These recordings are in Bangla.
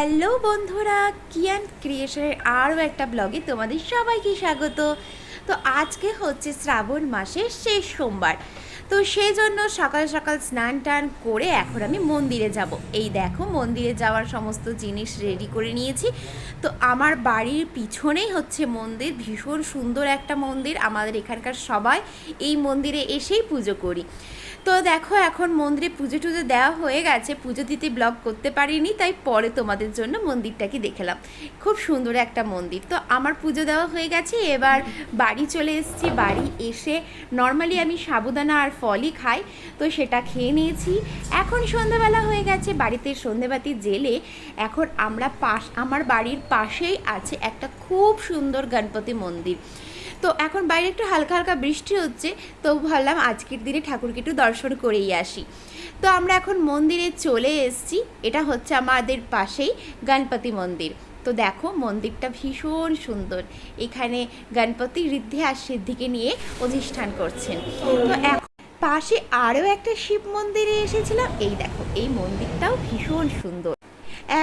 হ্যালো বন্ধুরা, কিয়ান ক্রিয়েশনের আরও একটা ব্লগে তোমাদের সবাইকে স্বাগত। তো আজকে হচ্ছে শ্রাবণ মাসের শেষ সোমবার, তো সেই জন্য সকাল সকাল স্নান টান করে এখন আমি মন্দিরে যাব। এই দেখো, মন্দিরে যাওয়ার সমস্ত জিনিস রেডি করে নিয়েছি। তো আমার বাড়ির পিছনেই হচ্ছে মন্দির, ভীষণ সুন্দর একটা মন্দির। আমাদের এখানকার সবাই এই মন্দিরে এসেই পুজো করি। তো দেখো, এখন মন্দিরে পুজো টুজো দেওয়া হয়ে গেছে, পুজো দিতে ব্লগ করতে পারিনি, তাই পরে তোমাদের জন্য মন্দিরটাকে দেখলাম। খুব সুন্দর একটা মন্দির। তো আমার পুজো দেওয়া হয়ে গেছে, এবার বাড়ি চলে এসেছি। বাড়ি এসে নর্মালি আমি সাবুদানা আর ফলই খাই, তো সেটা খেয়ে নিয়েছি। এখন সন্ধ্যাবেলা হয়ে গেছে, বাড়িতে সন্ধ্যেবাতি জেলে এখন আমার বাড়ির পাশেই আছে একটা খুব সুন্দর গণপতি মন্দির। তো এখন বাইরে একটু হালকা হালকা বৃষ্টি হচ্ছে, তো ভাবলাম আজকের দিনে ঠাকুরকে একটু দর্শন করেই আসি। তো আমরা এখন মন্দিরে চলে এসেছি। এটা হচ্ছে আমাদের পাশেই গণপতি মন্দির। তো দেখো, মন্দিরটা ভীষণ সুন্দর। এখানে গণপতি ঋদ্ধি আর সিদ্ধিকে নিয়ে অধিষ্ঠান করছেন। তো এখন পাশে আরও একটা শিব মন্দিরে এসেছিলাম। এই দেখো, এই মন্দিরটাও ভীষণ সুন্দর।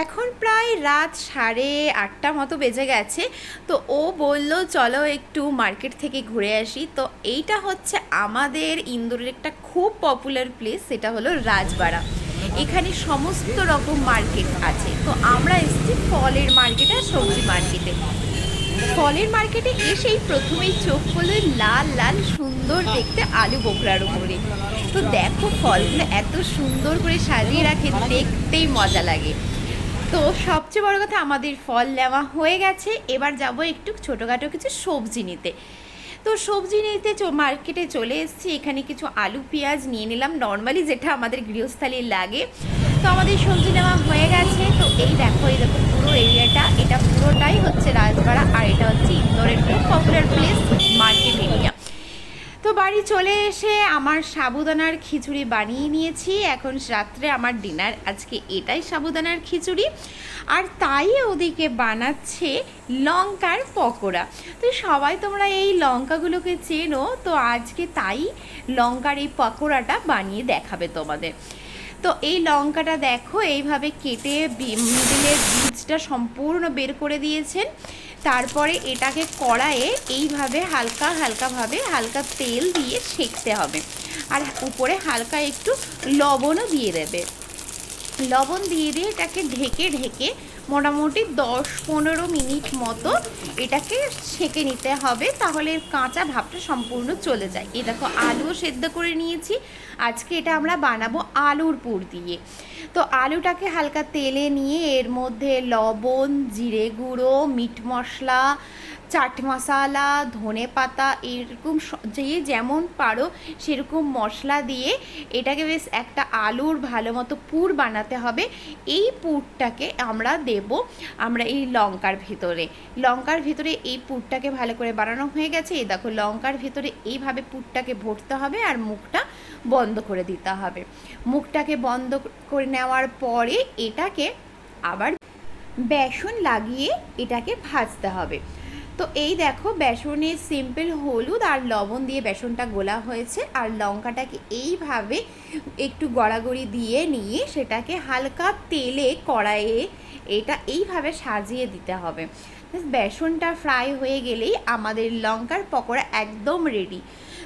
এখন প্রায় রাত 8:30 মতো বেজে গেছে। তো ও বলল চলো একটু মার্কেট থেকে ঘুরে আসি। তো এইটা হচ্ছে আমাদের ইন্দোরের একটা খুব পপুলার প্লেস, সেটা হলো রাজবাড়া। এখানে সমস্ত রকম মার্কেট আছে। তো আমরা এসেছি ফলের মার্কেটে আর সবজি মার্কেটে। ফলের মার্কেটে এসেই প্রথমেই চোখ পড়লো লাল লাল সুন্দর দেখতে আলু বোখরার উপরে। তো দেখো, ফলগুলো এত সুন্দর করে সাজিয়ে রাখে, দেখতেই মজা লাগে। তো সবচেয়ে বড় কথা, আমাদের ফল নেওয়া হয়ে গেছে। এবার যাব একটু ছোটোখাটো কিছু সবজি নিতে। তো সবজি নিতে মার্কেটে চলে এসেছি। এখানে কিছু আলু পেঁয়াজ নিয়ে নিলাম, নর্মালি যেটা আমাদের গৃহস্থালী লাগে। তো আমাদের সবজি নেওয়া হয়ে গেছে। তো এই দেখো পুরো এরিয়াটা, এটা পুরোটাই হচ্ছে রাজবাড়া, আর এটা হচ্ছে ইন্দোরের খুব পপুলার প্লেস, মার্কেট এরিয়া। তো বাড়ি চলে এসে আমার সাবুদানার খিচুড়ি বানিয়ে নিয়েছি। এখন রাত্রে আমার ডিনার আজকে এটাই, সাবুদানার খিচুড়ি। আর তাই ওদিকে বানাচ্ছে লঙ্কার পকোড়া। তো সবাই তোমরা এই লঙ্কাগুলোকে চেনো, তো আজকে তাই লঙ্কার এই পকোড়াটা বানিয়ে দেখাবে তোমাদের। তো এই লঙ্কাটা দেখো, এইভাবে কেটে মিডিলের বীজটা সম্পূর্ণ বের করে দিয়েছেন। তারপরে এটাকে কড়াইয়ে এইভাবে হালকা তেল দিয়ে সেঁকতে হবে। আর উপরে হালকা একটু লবণও দিয়ে দেবে। লবণ দিয়ে এটাকে ঢেকে ঢেকে মোটামুটি 10-15 মিনিট মতো এটাকে সেঁকে নিতে হবে, তাহলে কাঁচা ভাবটা সম্পূর্ণ চলে যায়। এই দেখো, আলুও সেদ্ধ করে নিয়েছি। আজকে এটা আমরা বানাবো আলুর পুর দিয়ে। তো আলুটাকে হালকা তেলে নিয়ে এর মধ্যে লবণ, জিরে গুঁড়ো, মিট মশলা, চাট মশলা, ধনে পাতা, এরকম যে যেমন পারো সেরকম মশলা দিয়ে এটাকে বেশ একটা আলুর ভালো মতো পুর বানাতে হবে। এই পুরটাকে আমরা এই লঙ্কার ভিতরে এই পুরটাকে ভালো করে বানানো হয়ে গেছে। এই দেখো, লঙ্কার ভিতরে এইভাবে পুরটাকে ভরতে হবে আর মুখটা বন্ধ করে দিতে হবে। মুখটাকে বন্ধ করে নেওয়ার পরে এটাকে আবার বেসন লাগিয়ে এটাকে ভাজতে হবে। তো এই দেখো, বেসনে সিম্পল হলুদ আর লবণ দিয়ে বেসনটা গোলা হয়েছে, আর লঙ্কাটাকে এইভাবে একটু গড়াগড়ি দিয়ে নিয়ে সেটাকে হালকা তেলে কড়াইয়ে এটা এইভাবে সাজিয়ে দিতে হবে। বেসনটা ফ্রাই হয়ে গেলেই আমাদের লঙ্কার পকোড়া একদম রেডি।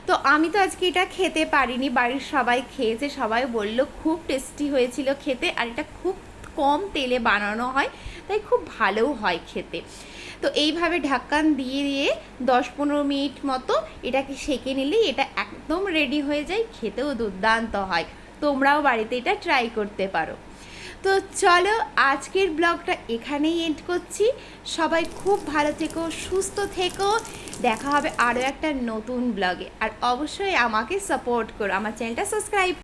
তো আমি তো আজকে এটা খেতে পারিনি, বাড়ির সবাই খেয়েছে, সবাই বলল খুব টেস্টি হয়েছিল খেতে, আর এটা খুব কম তেলে বানানো হয়, তাই খুব ভালোও হয় খেতে। তো এইভাবে ঢাকন দিয়ে 10-15 মিনিট মতো এটাকে সেঁকে নিলেই এটা একদম রেডি হয়ে যায়, খেতেও দুর্দান্ত হয়। তোমরাও বাড়িতে এটা ট্রাই করতে পারো। তো চলো, আজকের ব্লগটা এখানেই এন্ড করছি। সবাই খুব ভালো থেকো, সুস্থ থেকো। দেখা হবে আরও একটা নতুন ব্লগে। আর অবশ্যই আমাকে সাপোর্ট করো, আমার চ্যানেলটা সাবস্ক্রাইব